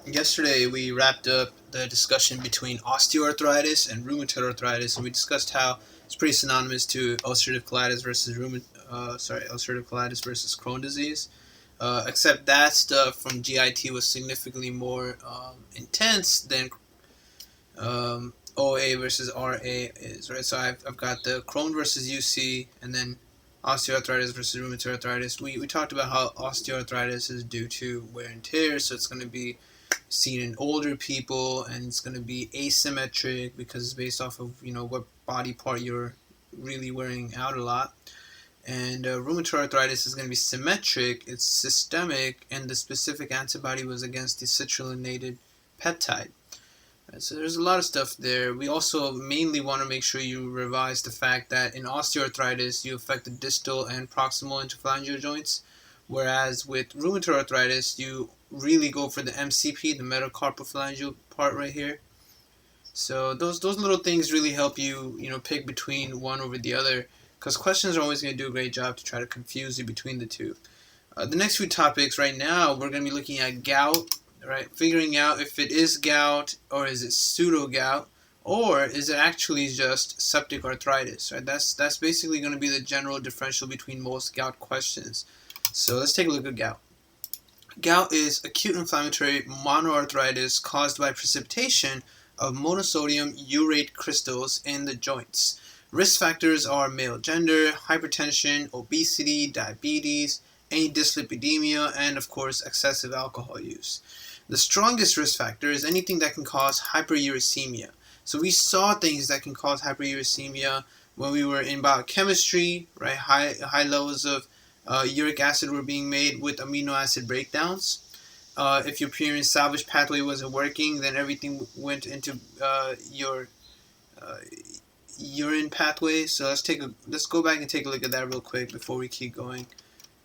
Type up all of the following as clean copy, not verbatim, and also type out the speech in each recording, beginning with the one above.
Yesterday we wrapped up the discussion between osteoarthritis and rheumatoid arthritis, and we discussed how it's pretty synonymous to ulcerative colitis versus ulcerative colitis versus Crohn's disease. Except that stuff from GIT was significantly more intense than OA versus RA is, right? So I've got the Crohn versus UC, and then osteoarthritis versus rheumatoid arthritis. We talked about how osteoarthritis is due to wear and tear, so it's going to be seen in older people, and it's going to be asymmetric because it's based off of what body part you're really wearing out a lot. And rheumatoid arthritis is going to be symmetric, it's systemic, and the specific antibody was against the citrullinated peptide. Right, so there's a lot of stuff there. We also mainly want to make sure you revise the fact that in osteoarthritis you affect the distal and proximal interphalangeal joints, whereas with rheumatoid arthritis you really go for the MCP, the metacarpophalangeal part right here. So those little things really help you pick between one over the other, because questions are always going to do a great job to try to confuse you between the two. The next few topics right now, we're going to be looking at gout, right? Figuring out if it is gout or is it pseudogout, or is it actually just septic arthritis, right? That's basically going to be the general differential between most gout questions. So let's take a look at gout. Gout is acute inflammatory monoarthritis caused by precipitation of monosodium urate crystals in the joints. Risk factors are male gender, hypertension, obesity, diabetes, any dyslipidemia, and of course excessive alcohol use. The strongest risk factor is anything that can cause hyperuricemia. So we saw things that can cause hyperuricemia when we were in biochemistry, right? High levels of uric acid were being made with amino acid breakdowns. If your Purine salvage pathway wasn't working, then everything went into your urine pathway. So let's go back and take a look at that real quick before we keep going.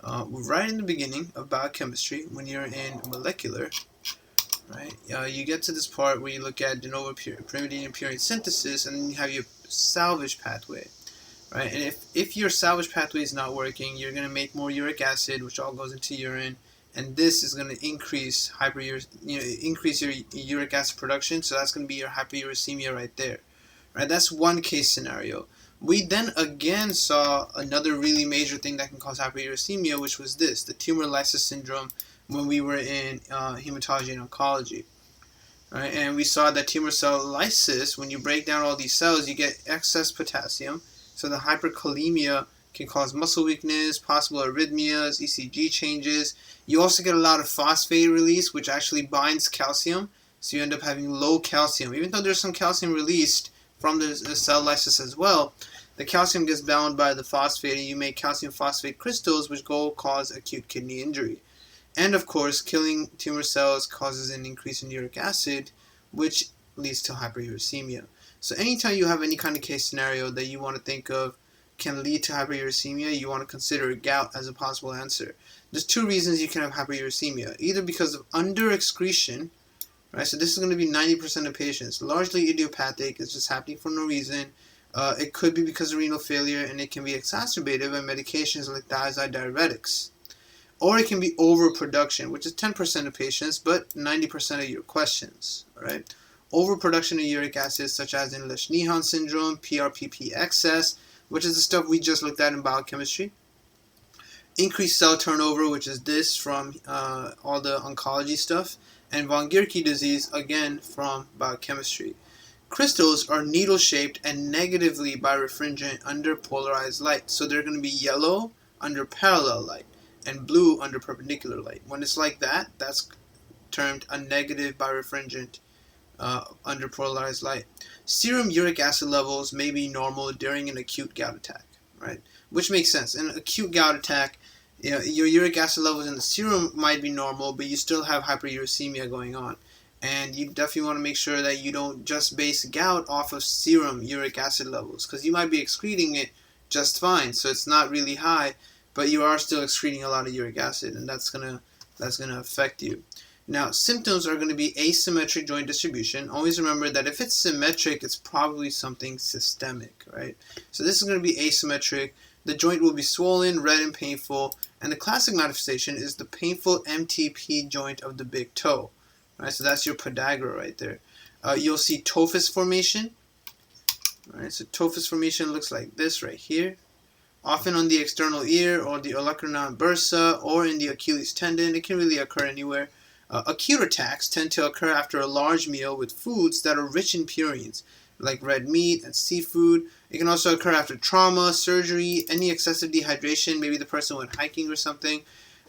Right in the beginning of biochemistry, when you're in molecular, right, you get to this part where you look at de novo pyrimidine purine synthesis, and then you have your salvage pathway, right? And if your salvage pathway is not working, you're going to make more uric acid, which all goes into urine, and this is going to increase increase your uric acid production. So that's going to be your hyperuricemia right there, right? That's one case scenario. We then again saw another really major thing that can cause hyperuricemia, which was the tumor lysis syndrome, when we were in hematology and oncology. Right? And we saw that tumor cell lysis, when you break down all these cells, you get excess potassium. So the hyperkalemia can cause muscle weakness, possible arrhythmias, ECG changes. You also get a lot of phosphate release, which actually binds calcium. So you end up having low calcium. Even though there's some calcium released from the cell lysis as well, the calcium gets bound by the phosphate, and you make calcium phosphate crystals, which go cause acute kidney injury. And of course, killing tumor cells causes an increase in uric acid, which leads to hyperuricemia. So anytime you have any kind of case scenario that you want to think of can lead to hyperuricemia, you want to consider gout as a possible answer. There's two reasons you can have hyperuricemia. Either because of underexcretion, right? So this is going to be 90% of patients. Largely idiopathic, it's just happening for no reason. It could be because of renal failure, and it can be exacerbated by medications like thiazide diuretics. Or it can be overproduction, which is 10% of patients, but 90% of your questions, right? Overproduction of uric acid, such as in Lesch-Nyhan syndrome, PRPP excess, which is the stuff we just looked at in biochemistry. Increased cell turnover, which is this from all the oncology stuff. And von Gierke disease, again, from biochemistry. Crystals are needle-shaped and negatively birefringent under polarized light. So they're going to be yellow under parallel light and blue under perpendicular light. When it's like that, that's termed a negative birefringent under polarized light. Serum uric acid levels may be normal during an acute gout attack, right? Which makes sense. In an acute gout attack, your uric acid levels in the serum might be normal, but you still have hyperuricemia going on. And you definitely want to make sure that you don't just base gout off of serum uric acid levels, because you might be excreting it just fine, so it's not really high, but you are still excreting a lot of uric acid, and that's gonna affect you. Now, symptoms are going to be asymmetric joint distribution. Always remember that if it's symmetric, it's probably something systemic, right? So this is going to be asymmetric. The joint will be swollen, red, and painful, and the classic manifestation is the painful MTP joint of the big toe, Right, so that's your podagra right there. You'll see tophus formation. Right, so tophus formation looks like this right here. Often on the external ear or the olecranon bursa or in the Achilles tendon. It can really occur anywhere. Acute attacks tend to occur after a large meal with foods that are rich in purines, like red meat and seafood. It can also occur after trauma, surgery, any excessive dehydration, maybe the person went hiking or something,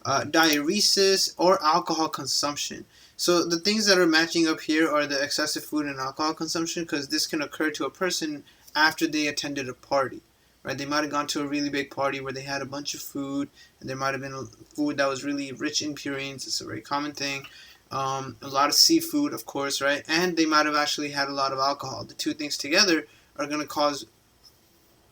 diuresis, or alcohol consumption. So the things that are matching up here are the excessive food and alcohol consumption, because this can occur to a person after they attended a party. Right, they might have gone to a really big party where they had a bunch of food, and there might have been food that was really rich in purines. It's a very common thing. A lot of seafood, of course, right? And they might have actually had a lot of alcohol. The two things together are going to cause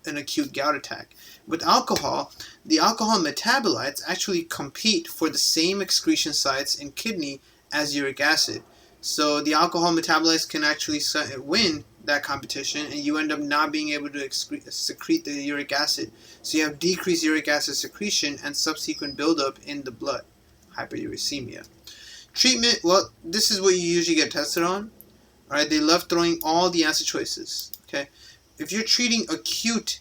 an acute gout attack. With alcohol, the alcohol metabolites actually compete for the same excretion sites in kidney as uric acid. So the alcohol metabolites can actually win that competition, and you end up not being able to secrete the uric acid. So you have decreased uric acid secretion and subsequent buildup in the blood, hyperuricemia. Treatment, well, this is what you usually get tested on. All right, they love throwing all the answer choices. Okay, if you're treating acute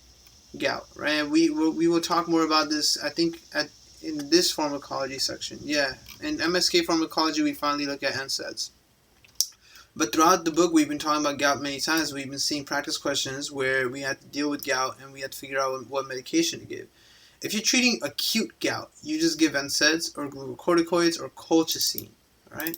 gout, right, we will talk more about this, I think, in this pharmacology section. Yeah, in MSK pharmacology, we finally look at NSAIDs. But throughout the book, we've been talking about gout many times. We've been seeing practice questions where we had to deal with gout and we had to figure out what medication to give. If you're treating acute gout, you just give NSAIDs or glucocorticoids or colchicine, right?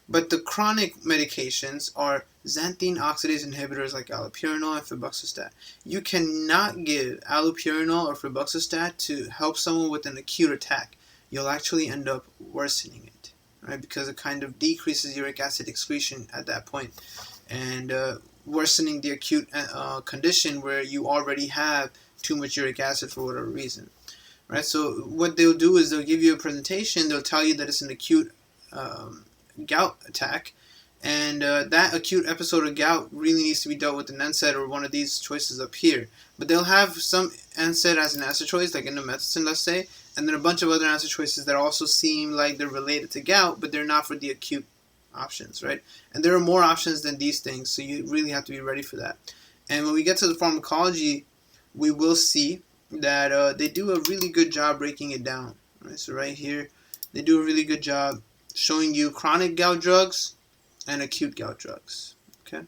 But the chronic medications are xanthine oxidase inhibitors like allopurinol and febuxostat. You cannot give allopurinol or febuxostat to help someone with an acute attack. You'll actually end up worsening it. Right, because it kind of decreases uric acid excretion at that point, and worsening the acute condition where you already have too much uric acid for whatever reason. Right, so what they'll do is they'll give you a presentation. They'll tell you that it's an acute gout attack, and that acute episode of gout really needs to be dealt with an NSAID or one of these choices up here. But they'll have some NSAID as an answer choice, like indomethacin, let's say, and then a bunch of other answer choices that also seem like they're related to gout, but they're not for the acute options, right? And there are more options than these things, so you really have to be ready for that. And when we get to the pharmacology, we will see that they do a really good job breaking it down. Right? So right here, they do a really good job showing you chronic gout drugs and acute gout drugs. Okay,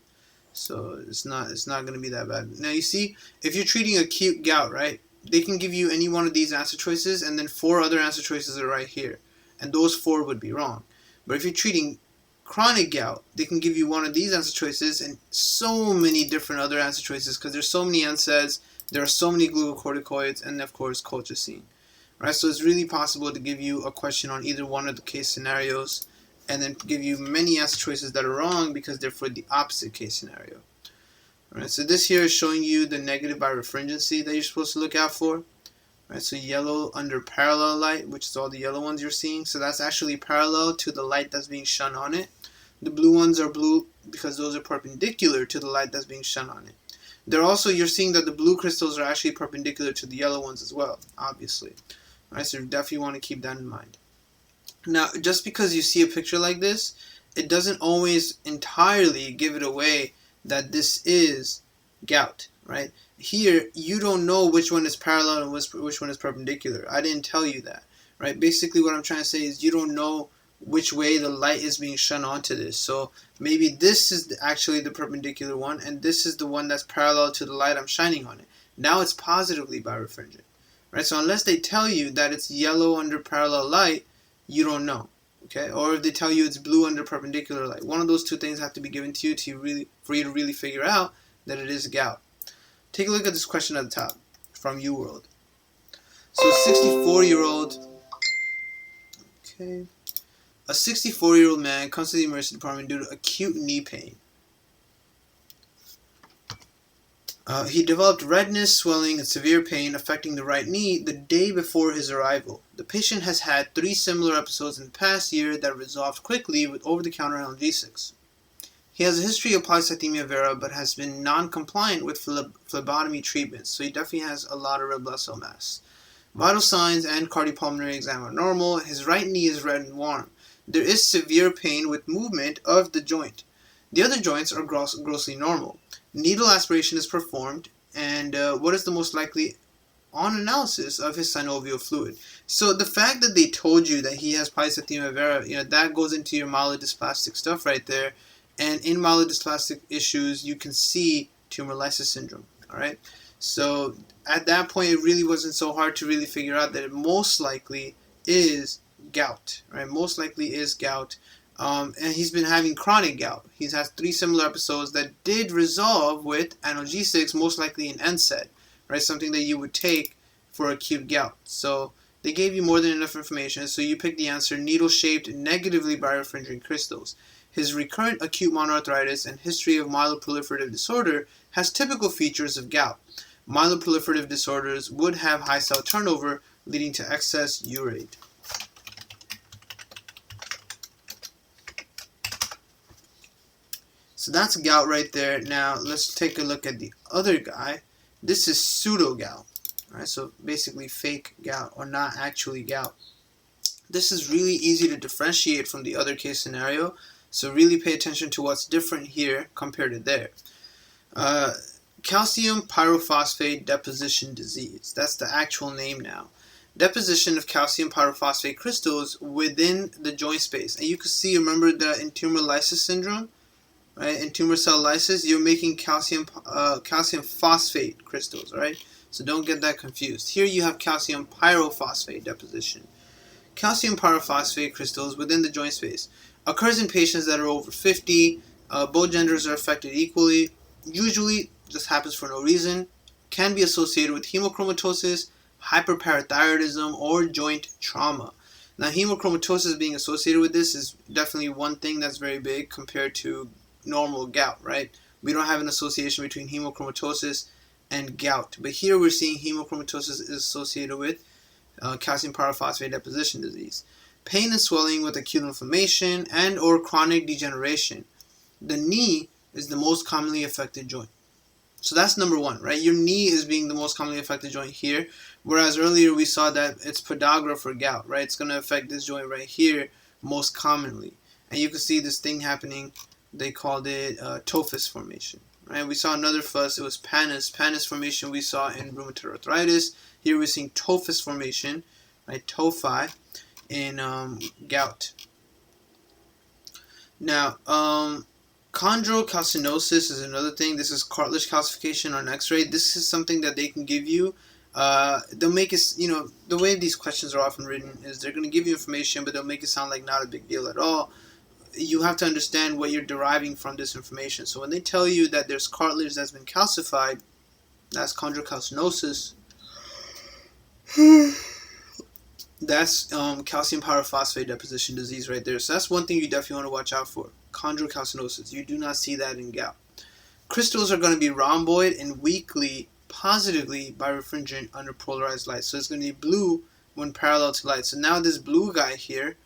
so it's not going to be that bad. Now you see, if you're treating acute gout, right, they can give you any one of these answer choices, and then 4 other answer choices are right here, and those 4 would be wrong. But if you're treating chronic gout, they can give you one of these answer choices and so many different other answer choices, because there's so many NSAIDs, there are so many glucocorticoids, and of course colchicine. Right, so it's really possible to give you a question on either one of the case scenarios, and then give you many answer choices that are wrong because they're for the opposite case scenario. All right, so this here is showing you the negative birefringency that you're supposed to look out for. All right, so yellow under parallel light, which is all the yellow ones you're seeing. So that's actually parallel to the light that's being shone on it. The blue ones are blue because those are perpendicular to the light that's being shone on it. They're also, you're seeing that the blue crystals are actually perpendicular to the yellow ones as well, obviously. All right, so you definitely want to keep that in mind. Now, just because you see a picture like this, it doesn't always entirely give it away that this is gout, right? Here, you don't know which one is parallel and which one is perpendicular. I didn't tell you that, right? Basically, what I'm trying to say is you don't know which way the light is being shone onto this. So maybe this is actually the perpendicular one, and this is the one that's parallel to the light I'm shining on it. Now it's positively birefringent, right? So unless they tell you that it's yellow under parallel light, you don't know, okay? Or if they tell you it's blue under perpendicular light, one of those two things have to be given to you for you to really figure out that it is gout. Take a look at this question at the top from UWorld. So a 64-year-old man comes to the emergency department due to acute knee pain. He developed redness, swelling, and severe pain affecting the right knee the day before his arrival. The patient has had 3 similar episodes in the past year that resolved quickly with over-the-counter analgesics. He has a history of polycythemia vera but has been non-compliant with phlebotomy treatments, so he definitely has a lot of red blood cell mass. Vital signs and cardiopulmonary exam are normal. His right knee is red and warm. there is severe pain with movement of the joint. The other joints are grossly normal. Needle aspiration is performed, and what is the most likely on analysis of his synovial fluid? So the fact that they told you that he has polycythemia vera, that goes into your myelodysplastic stuff right there. And in myelodysplastic issues, you can see tumor lysis syndrome. All right. So at that point, it really wasn't so hard to really figure out that it most likely is gout. Right. Most likely is gout. And he's been having chronic gout. He's had 3 similar episodes that did resolve with analgesics, most likely an NSAID. Right, something that you would take for acute gout. So they gave you more than enough information, so you picked the answer: needle-shaped, negatively birefringent crystals. His recurrent acute monoarthritis and history of myeloproliferative disorder has typical features of gout. Myeloproliferative disorders would have high cell turnover, leading to excess urate. So that's gout right there. Now let's take a look at the other guy. This is pseudogout, right? So basically fake gout, or not actually gout. This is really easy to differentiate from the other case scenario, so really pay attention to what's different here compared to there. Calcium pyrophosphate deposition disease. That's the actual name now. Deposition of calcium pyrophosphate crystals within the joint space. And you can see, remember in tumor lysis syndrome? Right, in tumor cell lysis, you're making calcium phosphate crystals, right? So don't get that confused. Here you have calcium pyrophosphate deposition. Calcium pyrophosphate crystals within the joint space occurs in patients that are over 50. Both genders are affected equally. Usually, this happens for no reason. Can be associated with hemochromatosis, hyperparathyroidism, or joint trauma. Now, hemochromatosis being associated with this is definitely one thing that's very big compared to normal gout, right? We don't have an association between hemochromatosis and gout, but here we're seeing hemochromatosis is associated with calcium pyrophosphate deposition disease. Pain and swelling with acute inflammation and or chronic degeneration. The knee is the most commonly affected joint. So that's number 1, right? Your knee is being the most commonly affected joint here, whereas earlier we saw that it's podagra for gout, right? It's going to affect this joint right here most commonly. And you can see this thing happening. They called it tophus formation, right? We saw another fuss. It was pannus formation we saw in rheumatoid arthritis. Here we're seeing tophus formation, right? Tophi in gout. Now, chondrocalcinosis is another thing. This is cartilage calcification on X-ray. This is something that they can give you. They'll make it, the way these questions are often written is they're going to give you information, but they'll make it sound like not a big deal at all. You have to understand what you're deriving from this information. So when they tell you that there's cartilage that's been calcified, that's chondrocalcinosis. That's calcium pyrophosphate deposition disease right there. So that's one thing you definitely want to watch out for. Chondrocalcinosis. You do not see that in gout. Crystals are going to be rhomboid and weakly positively birefringent under polarized light. So it's going to be blue when parallel to light. So now this blue guy here,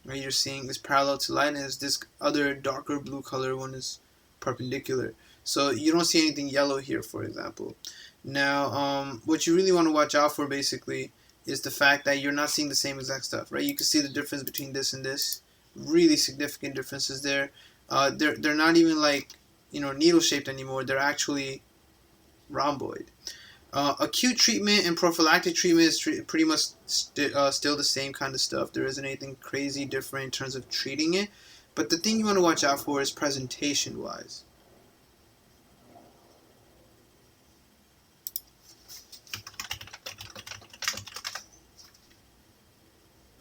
right, you're seeing is parallel to light, and this other darker blue color one is perpendicular. So you don't see anything yellow here, for example. Now, what you really want to watch out for basically is the fact that you're not seeing the same exact stuff, right? You can see the difference between this and this. Really significant differences there. They're not even like, needle shaped anymore. They're actually rhomboid. Acute treatment and prophylactic treatment is pretty much still the same kind of stuff. There isn't anything crazy different in terms of treating it. But the thing you want to watch out for is presentation-wise.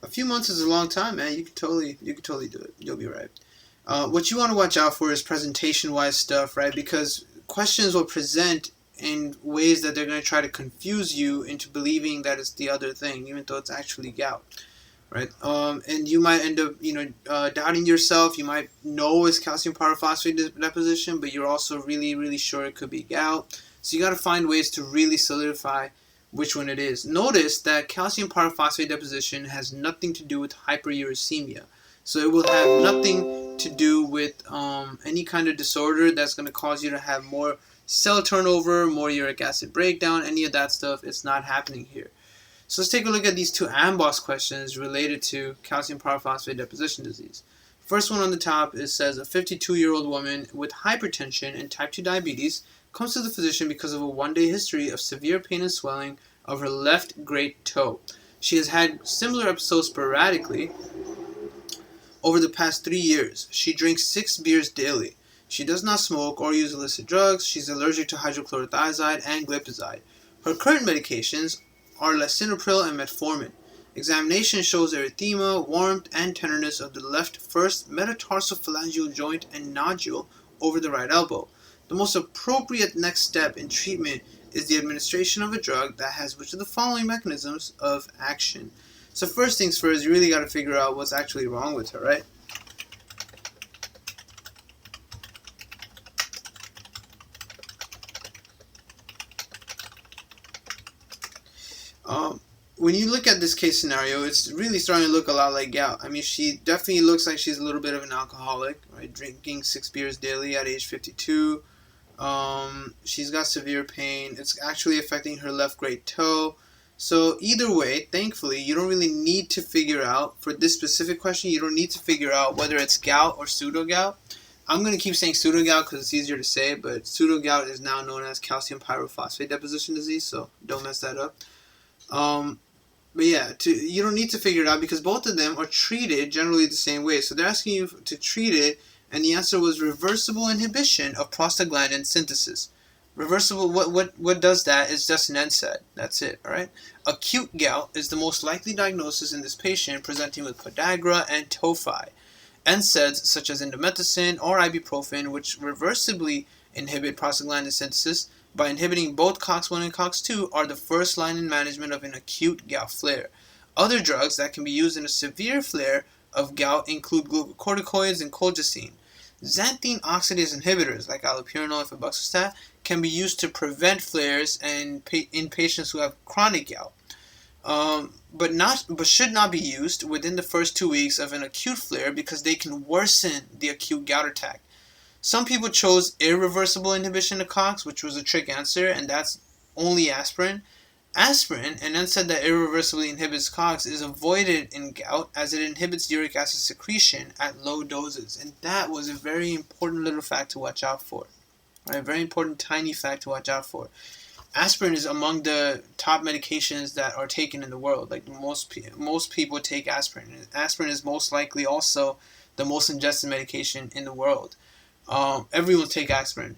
A few months is a long time, man. You could totally do it. You'll be right. What you want to watch out for is presentation-wise stuff, right? Because questions will present in ways that they're going to try to confuse you into believing that it's the other thing, even though it's actually gout, right? And you might end up, doubting yourself. You might know it's calcium pyrophosphate deposition, but you're also really, really sure it could be gout. So you got to find ways to really solidify which one it is. Notice that calcium pyrophosphate deposition has nothing to do with hyperuricemia. So it will have nothing to do with any kind of disorder that's going to cause you to have more cell turnover, more uric acid breakdown, any of that stuff. It's not happening here. So let's take a look at these two AMBOSS questions related to calcium pyrophosphate deposition disease. First one on the top, it says a 52-year-old woman with hypertension and type 2 diabetes comes to the physician because of a one-day history of severe pain and swelling of her left great toe. She has had similar episodes sporadically over the past 3 years. She drinks 6 beers daily. She does not smoke or use illicit drugs. She's allergic to hydrochlorothiazide and glipizide. Her current medications are lisinopril and metformin. Examination shows erythema, warmth, and tenderness of the left first metatarsophalangeal joint and nodule over the right elbow. The most appropriate next step in treatment is the administration of a drug that has which of the following mechanisms of action. So first things first, you really got to figure out what's actually wrong with her, right? When you look at this case scenario, it's really starting to look a lot like gout. I mean, she definitely looks like she's a little bit of an alcoholic, right? Drinking 6 beers daily at age 52. She's got severe pain. It's actually affecting her left great toe. So either way, thankfully, you don't really need to figure out, for this specific question, you don't need to figure out whether it's gout or pseudogout. I'm going to keep saying pseudogout because it's easier to say, but pseudogout is now known as calcium pyrophosphate deposition disease, so don't mess that up. But yeah, you don't need to figure it out because both of them are treated generally the same way. So they're asking you to treat it, and the answer was reversible inhibition of prostaglandin synthesis. Reversible, what does that is just an NSAID. That's it, alright? Acute gout is the most likely diagnosis in this patient presenting with podagra and tophi. NSAIDs such as indomethacin or ibuprofen, which reversibly inhibit prostaglandin synthesis by inhibiting both COX-1 and COX-2, are the first line in management of an acute gout flare. Other drugs that can be used in a severe flare of gout include glucocorticoids and colchicine. Xanthine oxidase inhibitors like allopurinol and febuxostat can be used to prevent flares in patients who have chronic gout, but should not be used within the first 2 weeks of an acute flare because they can worsen the acute gout attack. Some people chose irreversible inhibition of COX, which was a trick answer, and that's only aspirin. Aspirin, an NSAID that irreversibly inhibits COX, is avoided in gout as it inhibits uric acid secretion at low doses. And that was a very important little fact to watch out for. Right? A very important tiny fact to watch out for. Aspirin is among the top medications that are taken in the world. Like most people take aspirin. Aspirin is most likely also the most ingested medication in the world. Everyone take aspirin.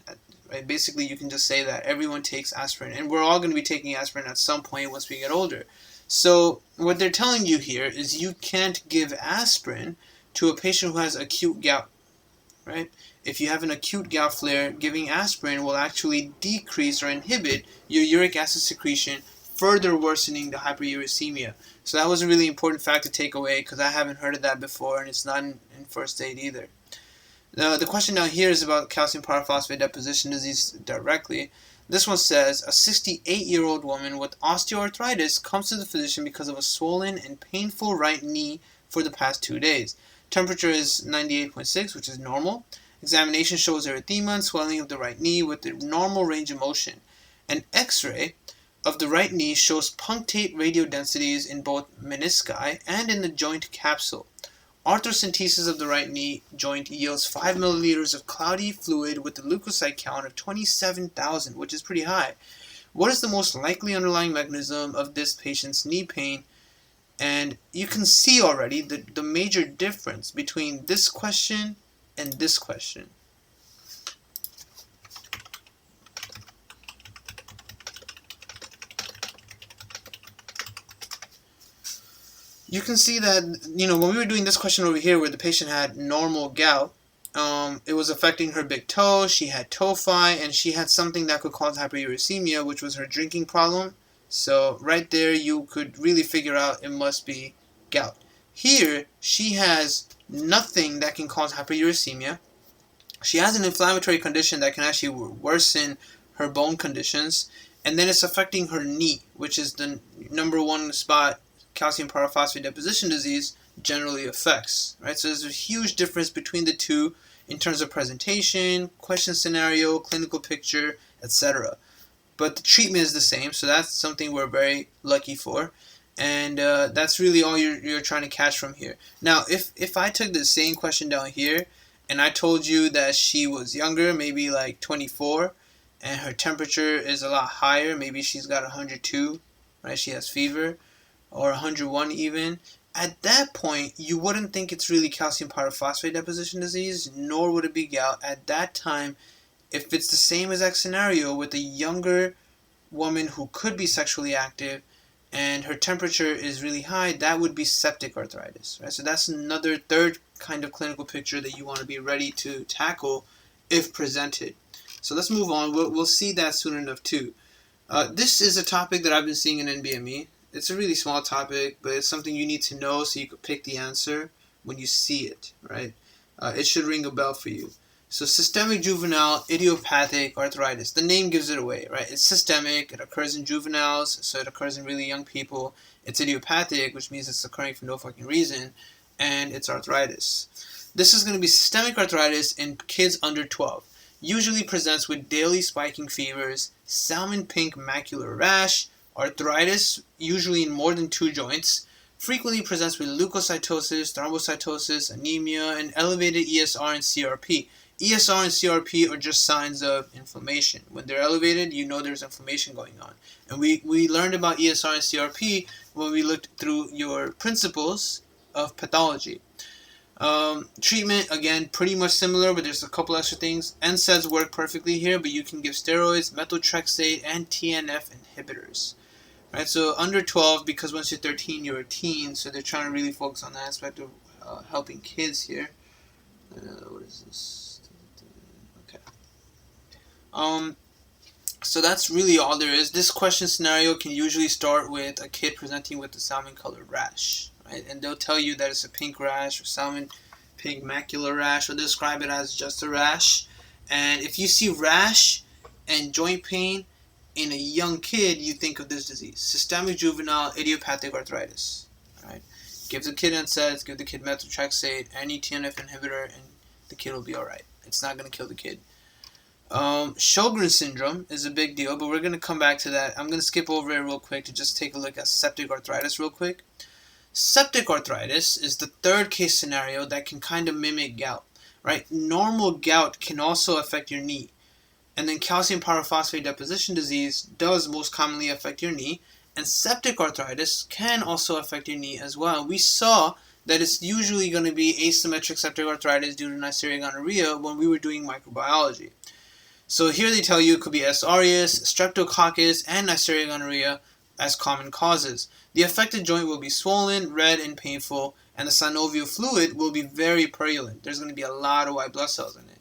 Right? Basically, you can just say that everyone takes aspirin, and we're all going to be taking aspirin at some point once we get older. So what they're telling you here is you can't give aspirin to a patient who has acute gout. Right? If you have an acute gout flare, giving aspirin will actually decrease or inhibit your uric acid secretion, further worsening the hyperuricemia. So that was a really important fact to take away because I haven't heard of that before, and it's not in first aid either. Now, the question down here is about calcium pyrophosphate deposition disease directly. This one says, a 68-year-old woman with osteoarthritis comes to the physician because of a swollen and painful right knee for the past 2 days. Temperature is 98.6, which is normal. Examination shows erythema and swelling of the right knee with the normal range of motion. An X-ray of the right knee shows punctate radiodensities in both menisci and in the joint capsule. Arthrocentesis of the right knee joint yields 5 milliliters of cloudy fluid with a leukocyte count of 27,000, which is pretty high. What is the most likely underlying mechanism of this patient's knee pain? And you can see already the major difference between this question and this question. You can see that, when we were doing this question over here where the patient had normal gout, it was affecting her big toe, she had tophi, and she had something that could cause hyperuricemia, which was her drinking problem. So right there you could really figure out it must be gout. Here, she has nothing that can cause hyperuricemia. She has an inflammatory condition that can actually worsen her bone conditions, and then it's affecting her knee, which is the number one spot calcium pyrophosphate deposition disease generally affects, right? So there's a huge difference between the two in terms of presentation, question scenario, clinical picture, etc. But the treatment is the same, so that's something we're very lucky for. And that's really all you're trying to catch from here. Now, if I took the same question down here, and I told you that she was younger, maybe like 24, and her temperature is a lot higher, maybe she's got 102, right? She has fever, or 101 even. At that point, you wouldn't think it's really calcium pyrophosphate deposition disease, nor would it be gout. At that time, if it's the same exact scenario with a younger woman who could be sexually active and her temperature is really high, that would be septic arthritis, right? So that's another third kind of clinical picture that you want to be ready to tackle if presented. So let's move on. We'll see that soon enough too. This is a topic that I've been seeing in NBME. It's a really small topic, but it's something you need to know so you can pick the answer when you see it, right? It should ring a bell for you. So systemic juvenile idiopathic arthritis. The name gives it away, right? It's systemic. It occurs in juveniles, so it occurs in really young people. It's idiopathic, which means it's occurring for no fucking reason, and it's arthritis. This is going to be systemic arthritis in kids under 12. Usually presents with daily spiking fevers, salmon pink macular rash, arthritis, usually in more than 2 joints. Frequently presents with leukocytosis, thrombocytosis, anemia, and elevated ESR and CRP. ESR and CRP are just signs of inflammation. When they're elevated, you know there's inflammation going on. And we learned about ESR and CRP when we looked through your principles of pathology. Treatment, again, pretty much similar, but there's a couple extra things. NSAIDs work perfectly here, but you can give steroids, methotrexate, and TNF inhibitors. Right, so under 12, because once you're 13, you're a teen, so they're trying to really focus on the aspect of helping kids here. What is this? Okay. So that's really all there is. This question scenario can usually start with a kid presenting with a salmon-colored rash, right? And they'll tell you that it's a pink rash or salmon pink macular rash, or describe it as just a rash. And if you see rash and joint pain in a young kid, you think of this disease, systemic juvenile idiopathic arthritis. All right, give the kid NSAIDs, give the kid methotrexate, any TNF inhibitor, and the kid will be all right. It's not going to kill the kid. Sjogren syndrome is a big deal, but we're going to come back to that. I'm going to skip over it real quick to just take a look at septic arthritis real quick. Septic arthritis is the third case scenario that can kind of mimic gout, right? Normal gout can also affect your knee. And then calcium pyrophosphate deposition disease does most commonly affect your knee. And septic arthritis can also affect your knee as well. We saw that it's usually going to be asymmetric septic arthritis due to Neisseria gonorrhea when we were doing microbiology. So here they tell you it could be S. aureus, streptococcus, and Neisseria gonorrhea as common causes. The affected joint will be swollen, red, and painful, and the synovial fluid will be very purulent. There's going to be a lot of white blood cells in it.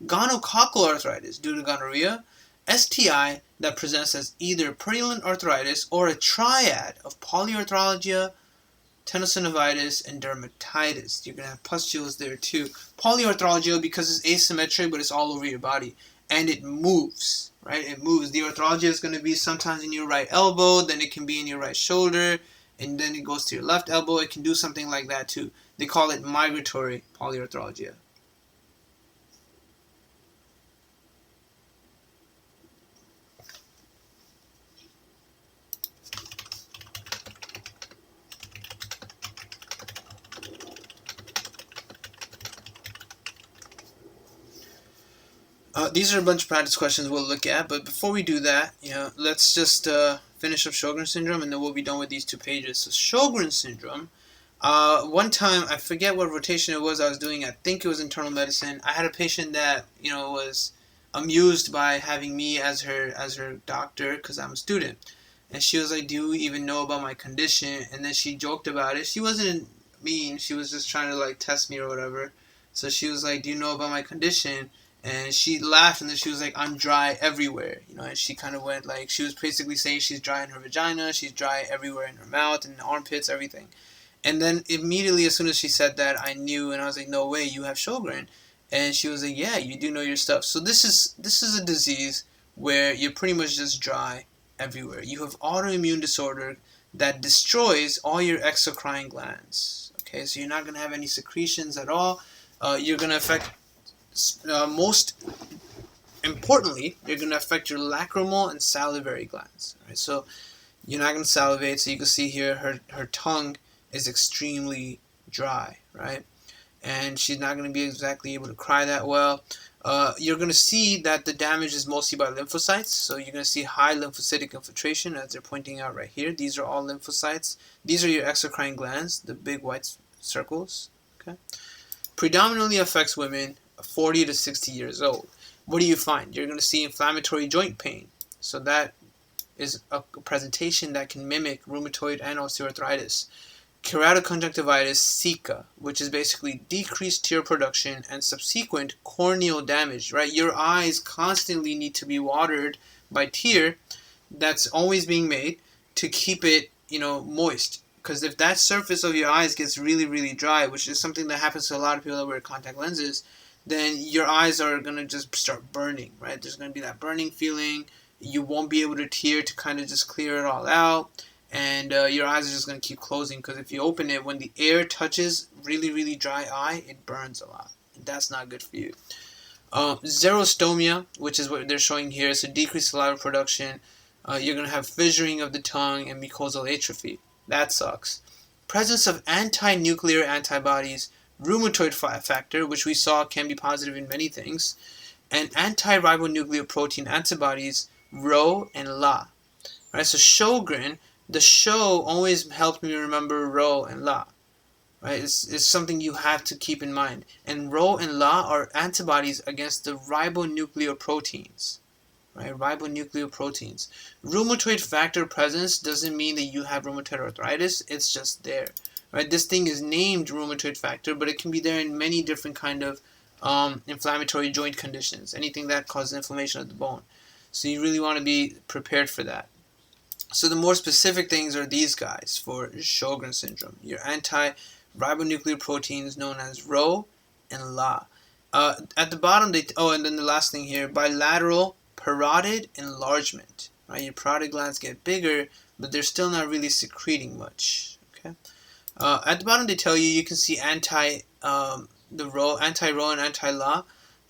Gonococcal arthritis due to gonorrhea, STI that presents as either purulent arthritis or a triad of polyarthralgia, tenosynovitis, and dermatitis. You're going to have pustules there too. Polyarthralgia because it's asymmetric, but it's all over your body. And it moves, right? It moves. The arthralgia is going to be sometimes in your right elbow, then it can be in your right shoulder, and then it goes to your left elbow. It can do something like that too. They call it migratory polyarthralgia. These are a bunch of practice questions we'll look at, but before we do that, let's just finish up Sjogren syndrome, and then we'll be done with these 2 pages. So Sjogren syndrome, one time, I forget what rotation it was I was doing, I think it was internal medicine. I had a patient that, was amused by having me as her doctor because I'm a student. And she was like, do you even know about my condition? And then she joked about it. She wasn't mean, she was just trying to test me or whatever. So she was like, do you know about my condition? And she laughed, and then she was like, I'm dry everywhere, and she kind of went she was basically saying she's dry in her vagina, she's dry everywhere in her mouth, in the armpits, everything. And then immediately, as soon as she said that, I knew, and I was like, no way, you have Sjogren. And she was like, yeah, you do know your stuff. So this is a disease where you're pretty much just dry everywhere. You have autoimmune disorder that destroys all your exocrine glands. Okay, so you're not going to have any secretions at all. You're going to affect... most importantly, you're going to affect your lacrimal and salivary glands. Right? So You're not going to salivate, so you can see here her tongue is extremely dry, right? And she's not going to be exactly able to cry that well. You're going to see that the damage is mostly by lymphocytes, so you're going to see high lymphocytic infiltration, as they're pointing out right here. These are all lymphocytes. These are your exocrine glands, the big white circles. Okay, predominantly affects women 40 to 60 years old. What do you find? You're going to see inflammatory joint pain. So that is a presentation that can mimic rheumatoid and osteoarthritis. Keratoconjunctivitis, Zika, which is basically decreased tear production and subsequent corneal damage, right? Your eyes constantly need to be watered by tear that's always being made to keep it, moist. Because if that surface of your eyes gets really, really dry, which is something that happens to a lot of people that wear contact lenses, then your eyes are going to just start burning, right? There's going to be that burning feeling. You won't be able to tear to kind of just clear it all out. And your eyes are just going to keep closing, because if you open it, when the air touches really, really dry eye, it burns a lot. And that's not good for you. Xerostomia, which is what they're showing here, is a decreased saliva production. You're going to have fissuring of the tongue and mucosal atrophy. That sucks. Presence of anti-nuclear antibodies, rheumatoid factor, which we saw can be positive in many things, and anti-ribonucleoprotein antibodies, Rho and La. Right, so Sjogren, the show always helped me remember Rho and La. Right, it's something you have to keep in mind. And Rho and La are antibodies against the ribonucleoproteins. Right, ribonucleoproteins. Rheumatoid factor presence doesn't mean that you have rheumatoid arthritis. It's just there. Right, this thing is named rheumatoid factor, but it can be there in many different kind of inflammatory joint conditions. Anything that causes inflammation of the bone. So you really want to be prepared for that. So the more specific things are these guys for Sjogren syndrome. Your anti-ribonucleoproteins known as Rho and La. At the bottom, and then the last thing here, bilateral parotid enlargement. Right, your parotid glands get bigger, but they're still not really secreting much. Okay. At the bottom, they tell you can see anti-Rho and anti-La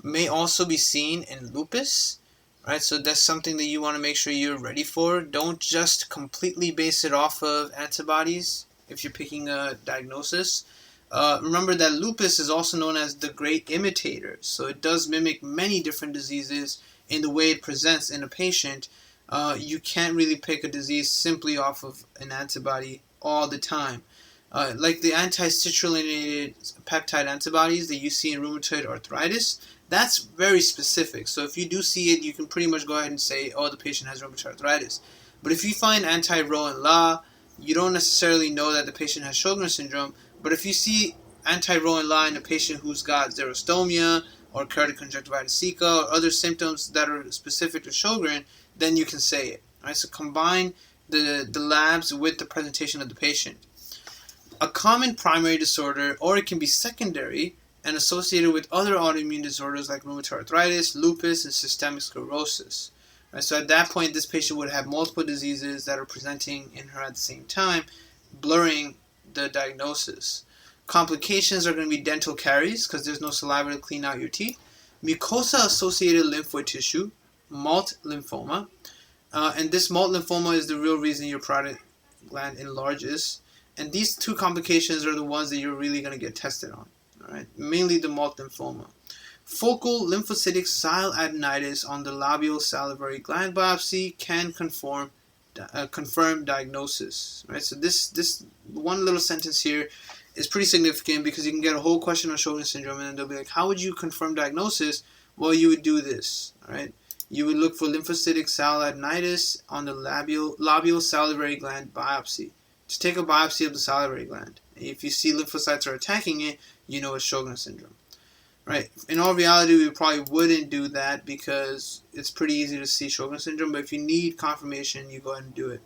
may also be seen in lupus. Right, so that's something that you want to make sure you're ready for. Don't just completely base it off of antibodies if you're picking a diagnosis. Remember that lupus is also known as the great imitator. So it does mimic many different diseases in the way it presents in a patient. You can't really pick a disease simply off of an antibody all the time. Like the anti-citrullinated peptide antibodies that you see in rheumatoid arthritis, that's very specific. So if you do see it, you can pretty much go ahead and say, oh, the patient has rheumatoid arthritis. But if you find anti-Rho and La, you don't necessarily know that the patient has Sjogren syndrome. But if you see anti-Rho and La in a patient who's got xerostomia or keratoconjunctivitis Zika or other symptoms that are specific to Sjogren, then you can say it. Right? So combine the labs with the presentation of the patient. A common primary disorder, or it can be secondary and associated with other autoimmune disorders like rheumatoid arthritis, lupus, and systemic sclerosis. Right, so at that point, this patient would have multiple diseases that are presenting in her at the same time, blurring the diagnosis. Complications are going to be dental caries because there's no saliva to clean out your teeth, mucosa-associated lymphoid tissue, malt lymphoma, and this malt lymphoma is the real reason your parotid gland enlarges. And these two complications are the ones that you're really going to get tested on. All right, mainly the malt lymphoma. Focal lymphocytic sialadenitis on the labial salivary gland biopsy can confirm diagnosis. Right, so this one little sentence here is pretty significant because you can get a whole question on Sjogren syndrome, and then they'll be like, "How would you confirm diagnosis?" Well, you would do this. All right, you would look for lymphocytic sialadenitis on the labial salivary gland biopsy. Just take a biopsy of the salivary gland. If you see lymphocytes are attacking it, you know it's Sjogren syndrome. Right. In all reality, we probably wouldn't do that because it's pretty easy to see Sjogren syndrome. But if you need confirmation, you go ahead and do it.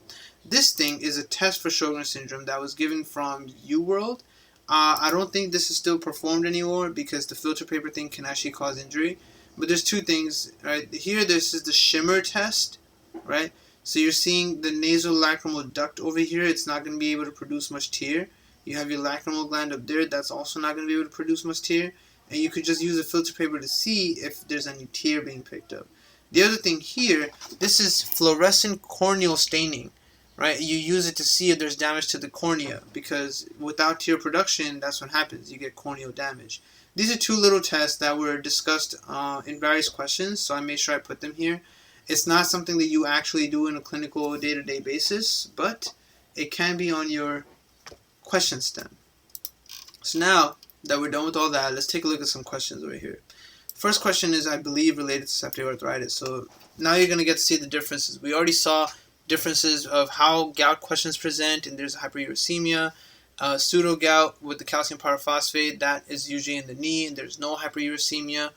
This thing is a test for Sjogren syndrome that was given from UWorld. I don't think this is still performed anymore because the filter paper thing can actually cause injury. But there's two things. Right here, this is the shimmer test. Right. So you're seeing the nasolacrimal duct over here. It's not going to be able to produce much tear. You have your lacrimal gland up there. That's also not going to be able to produce much tear. And you could just use a filter paper to see if there's any tear being picked up. The other thing here, this is fluorescent corneal staining. right? You use it to see if there's damage to the cornea, because without tear production, that's what happens. You get corneal damage. These are two little tests that were discussed in various questions, so I made sure I put them here. It's not something that you actually do in a clinical day-to-day basis, but it can be on your question stem. So now that we're done with all that, let's take a look at some questions over here. First question is, I believe, related to septic arthritis. So now you're going to get to see the differences. We already saw differences of how gout questions present, and there's hyperuricemia. Pseudogout with the calcium pyrophosphate, that is usually in the knee, and there's no hyperuricemia.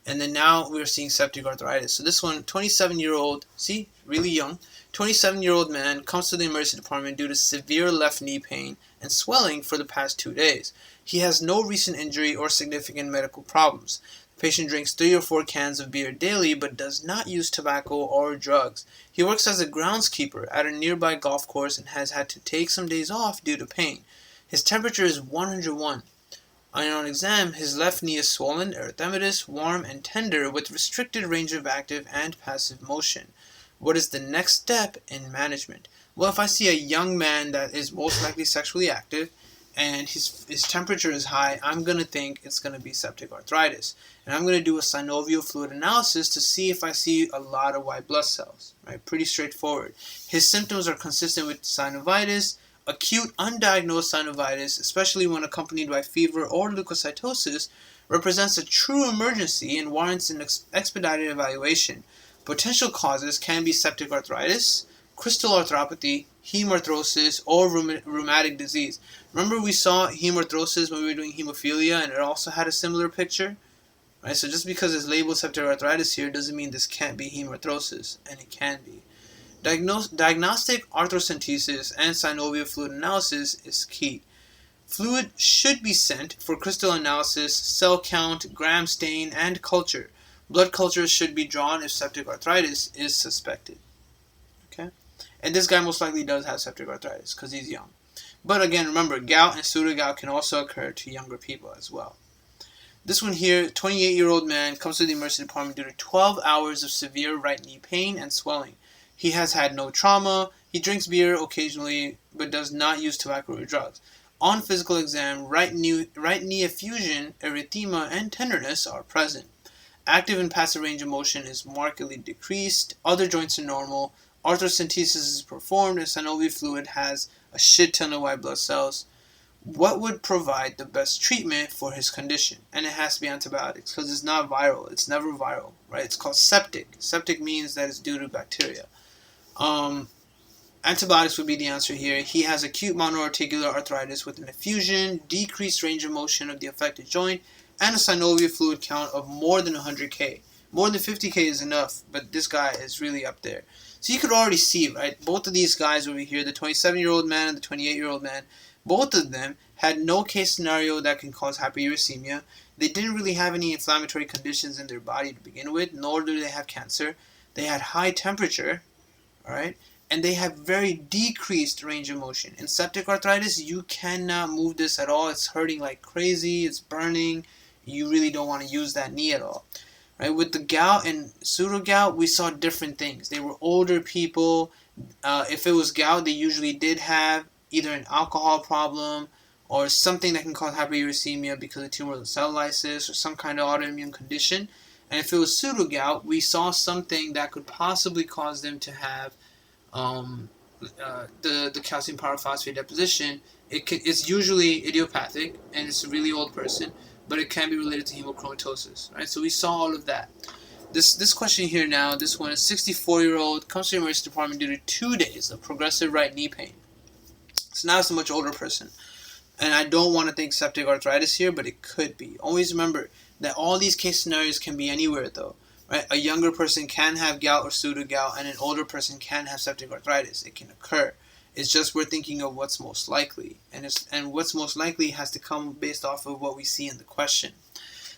And then now we're seeing septic arthritis. So this one, 27-year-old, see, really young, 27-year-old man comes to the emergency department due to severe left knee pain and swelling for the past 2 days. He has no recent injury or significant medical problems. The patient drinks 3 or 4 cans of beer daily but does not use tobacco or drugs. He works as a groundskeeper at a nearby golf course and has had to take some days off due to pain. His temperature is 101. On exam, his left knee is swollen, erythematous, warm, and tender with restricted range of active and passive motion. What is the next step in management? Well, if I see a young man that is most likely sexually active and his temperature is high, I'm going to think it's going to be septic arthritis. And I'm going to do a synovial fluid analysis to see if I see a lot of white blood cells. Right? Pretty straightforward. His symptoms are consistent with synovitis. Acute undiagnosed synovitis, especially when accompanied by fever or leukocytosis, represents a true emergency and warrants an expedited evaluation. Potential causes can be septic arthritis, crystal arthropathy, hemarthrosis, or rheumatic disease. Remember we saw hemarthrosis when we were doing hemophilia, and it also had a similar picture? Right? So just because it's labeled septic arthritis here doesn't mean this can't be hemarthrosis, and it can be. Diagnostic arthrocentesis and synovial fluid analysis is key. Fluid should be sent for crystal analysis, cell count, gram stain, and culture. Blood cultures should be drawn if septic arthritis is suspected. Okay? And this guy most likely does have septic arthritis because he's young. But again, remember, gout and pseudogout can also occur to younger people as well. This one here, 28-year-old man comes to the emergency department due to 12 hours of severe right knee pain and swelling. He has had no trauma. He drinks beer occasionally, but does not use tobacco or drugs. On physical exam, right knee effusion, erythema, and tenderness are present. Active and passive range of motion is markedly decreased. Other joints are normal. Arthrocentesis is performed, and synovial fluid has a shit ton of white blood cells. What would provide the best treatment for his condition? And it has to be antibiotics because it's not viral. It's never viral, right? It's called septic. Septic means that it's due to bacteria. Antibiotics would be the answer here. He has acute monoarticular arthritis with an effusion, decreased range of motion of the affected joint, and a synovial fluid count of more than 100K. More than 50K is enough, but this guy is really up there. So you could already see, right, both of these guys over here, the 27-year-old man and the 28-year-old man, both of them had no case scenario that can cause hyperuricemia. They didn't really have any inflammatory conditions in their body to begin with, nor do they have cancer. They had high temperature, all right, and they have very decreased range of motion. In septic arthritis, you cannot move this at all. It's hurting like crazy. It's burning. You really don't want to use that knee at all. Right? With the gout and pseudogout, we saw different things. They were older people. If it was gout, they usually did have either an alcohol problem or something that can cause hyperuricemia because of tumoral cell lysis or some kind of autoimmune condition. And if it was pseudogout, we saw something that could possibly cause them to have the calcium pyrophosphate deposition. It's usually idiopathic, and it's a really old person, but it can be related to hemochromatosis, right? So we saw all of that. This question here now, this one is 64-year-old, comes to the emergency department due to 2 days of progressive right knee pain. So now it's a much older person. And I don't want to think septic arthritis here, but it could be. Always remember that all these case scenarios can be anywhere though. Right? A younger person can have gout or pseudogout, and an older person can have septic arthritis. It can occur. It's just we're thinking of what's most likely. And what's most likely has to come based off of what we see in the question.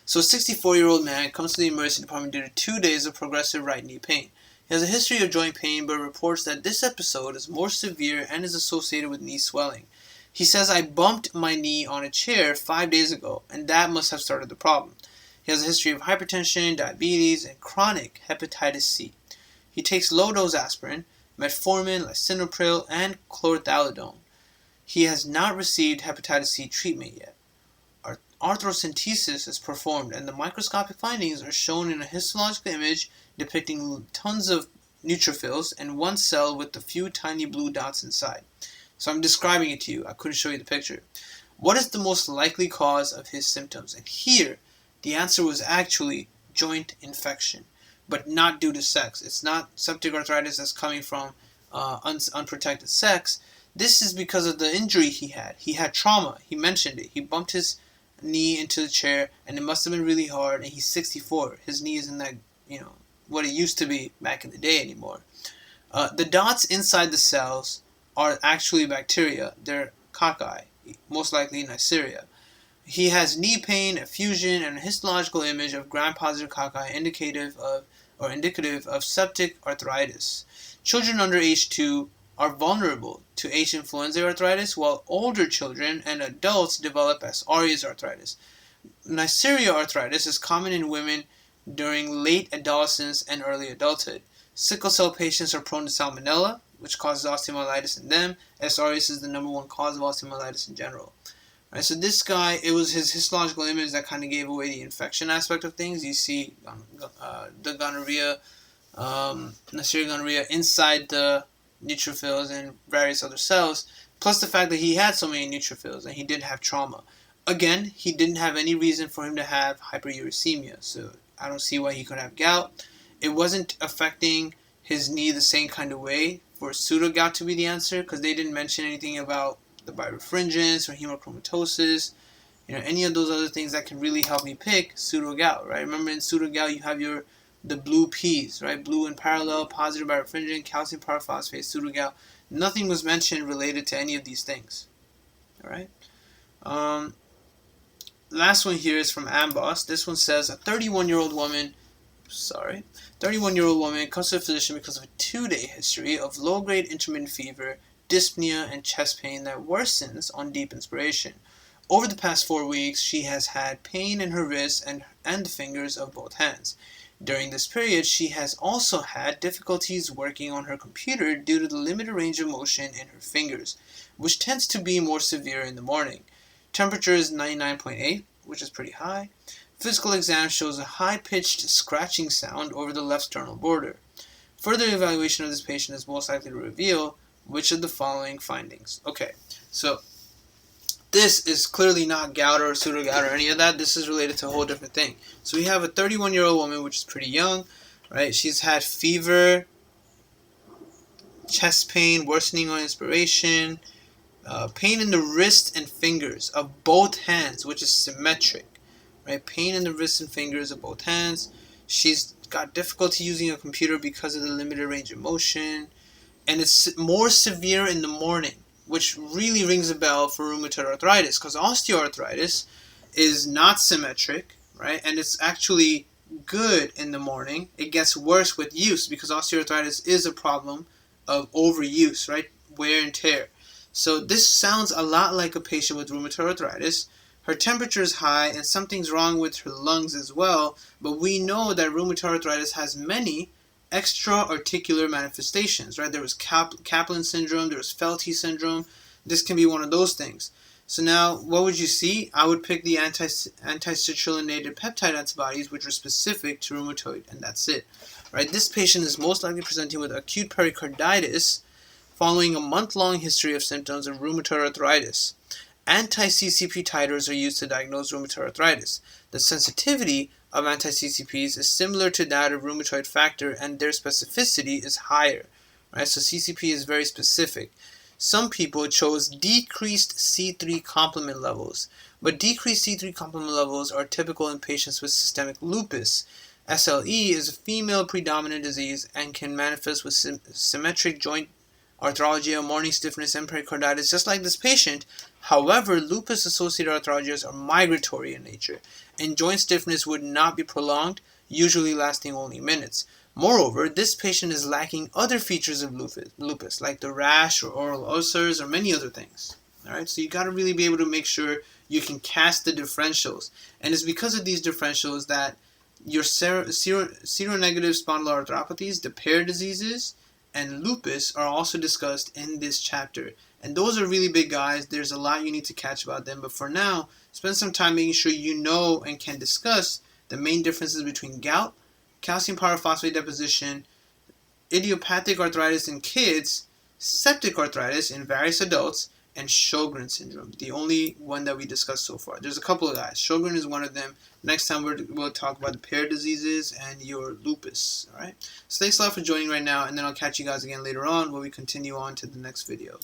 So a 64-year-old man comes to the emergency department due to 2 days of progressive right knee pain. He has a history of joint pain, but reports that this episode is more severe and is associated with knee swelling. He says, I bumped my knee on a chair 5 days ago, and that must have started the problem. He has a history of hypertension, diabetes, and chronic hepatitis C. He takes low-dose aspirin, metformin, lisinopril, and chlorthalidone. He has not received hepatitis C treatment yet. Arthrocentesis is performed, and the microscopic findings are shown in a histological image depicting tons of neutrophils and one cell with a few tiny blue dots inside. So I'm describing it to you. I couldn't show you the picture. What is the most likely cause of his symptoms? And here, the answer was actually joint infection, but not due to sex. It's not septic arthritis that's coming from unprotected sex. This is because of the injury he had. He had trauma. He mentioned it. He bumped his knee into the chair, and it must have been really hard, and he's 64. His knee isn't that, what it used to be back in the day anymore. The dots inside the cells are actually bacteria. They're cocci, most likely Neisseria. He has knee pain, effusion, and a histological image of gram-positive cocci indicative of septic arthritis. Children under age 2 are vulnerable to H. influenzae arthritis, while older children and adults develop S. aureus arthritis. Neisseria arthritis is common in women during late adolescence and early adulthood. Sickle cell patients are prone to salmonella, which causes osteomyelitis in them. S. aureus is the number one cause of osteomyelitis in general. Right, so this guy, it was his histological image that kind of gave away the infection aspect of things. You see the gonorrhea, Neisseria gonorrhea inside the neutrophils and various other cells, plus the fact that he had so many neutrophils and he did have trauma. Again, he didn't have any reason for him to have hyperuricemia, so I don't see why he could have gout. It wasn't affecting his knee the same kind of way for pseudogout to be the answer, because they didn't mention anything about the birefringence or hemochromatosis, any of those other things that can really help me pick pseudogout, right? Remember, in pseudogout you have the blue P's, right? Blue in parallel, positive birefringent, calcium pyrophosphate, pseudogout. Nothing was mentioned related to any of these things. All right. Last one here is from Amboss. This one says a 31-year-old woman comes to a physician because of a 2-day history of low-grade intermittent fever, dyspnea, and chest pain that worsens on deep inspiration. Over the past 4 weeks, she has had pain in her wrists and the fingers of both hands. During this period, she has also had difficulties working on her computer due to the limited range of motion in her fingers, which tends to be more severe in the morning. Temperature is 99.8, which is pretty high. Physical exam shows a high-pitched scratching sound over the left sternal border. Further evaluation of this patient is most likely to reveal which of the following findings. Okay, so this is clearly not gout or pseudogout or any of that. This is related to a whole different thing. So we have a 31-year-old woman, which is pretty young, right? She's had fever, chest pain, worsening on inspiration, pain in the wrist and fingers of both hands, which is symmetric, right? Pain in the wrist and fingers of both hands. She's got difficulty using a computer because of the limited range of motion, and it's more severe in the morning, which really rings a bell for rheumatoid arthritis, because osteoarthritis is not symmetric, right? And it's actually good in the morning. It gets worse with use, because osteoarthritis is a problem of overuse, right? Wear and tear. So this sounds a lot like a patient with rheumatoid arthritis. Her temperature is high, and something's wrong with her lungs as well, but we know that rheumatoid arthritis has many extra-articular manifestations, right? There was Kaplan syndrome, there was Felty syndrome. This can be one of those things. So now, what would you see? I would pick the anti-citrulline peptide antibodies, which are specific to rheumatoid, and that's it, right? This patient is most likely presenting with acute pericarditis following a month-long history of symptoms of rheumatoid arthritis. Anti-CCP titers are used to diagnose rheumatoid arthritis. The sensitivity of anti-CCPs is similar to that of rheumatoid factor, and their specificity is higher, right? So CCP is very specific. Some people chose decreased C3 complement levels, but decreased C3 complement levels are typical in patients with systemic lupus. SLE is a female predominant disease and can manifest with symmetric joint arthralgia, morning stiffness, and pericarditis, just like this patient. However, lupus-associated arthralgias are migratory in nature, and joint stiffness would not be prolonged, usually lasting only minutes. Moreover, this patient is lacking other features of lupus, like the rash or oral ulcers or many other things. All right, so you got to really be able to make sure you can cast the differentials, and it's because of these differentials that your seronegative spondyloarthropathies, the pair diseases, and lupus are also discussed in this chapter. And those are really big, guys. There's a lot you need to catch about them. But for now, spend some time making sure you know and can discuss the main differences between gout, calcium pyrophosphate deposition, idiopathic arthritis in kids, septic arthritis in various adults, and Sjogren syndrome, the only one that we discussed so far. There's a couple of guys. Sjogren is one of them. Next time we'll talk about the paired diseases and your lupus. All right. So thanks a lot for joining right now, and then I'll catch you guys again later on when we continue on to the next video.